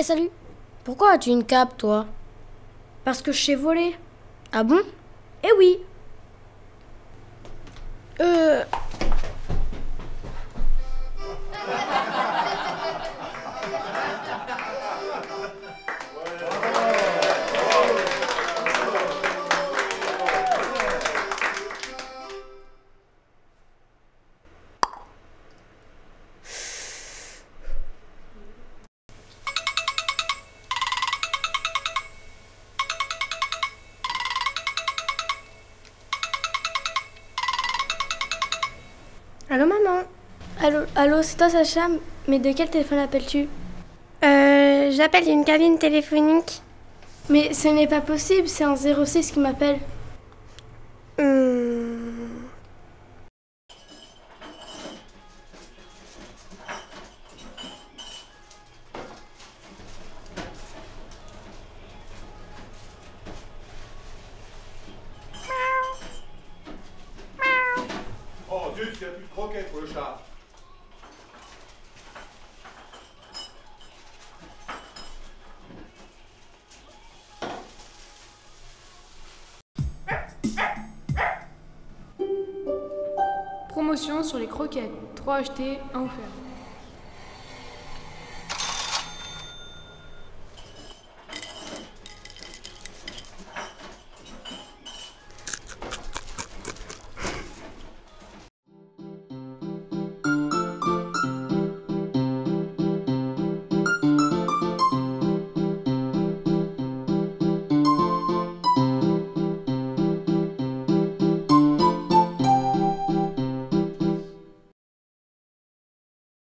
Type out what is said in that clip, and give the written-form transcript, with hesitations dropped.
Eh salut, pourquoi as-tu une cape toi? Parce que je sais voler. Ah bon? Eh oui. Allô maman. Allô, c'est toi Sacha, mais de quel téléphone appelles-tu? J'appelle d'une cabine téléphonique. Mais ce n'est pas possible, c'est un 06 qui m'appelle. Oh zut, il n'y a plus de croquettes pour le chat. Promotion sur les croquettes. 3 achetés, 1 offert.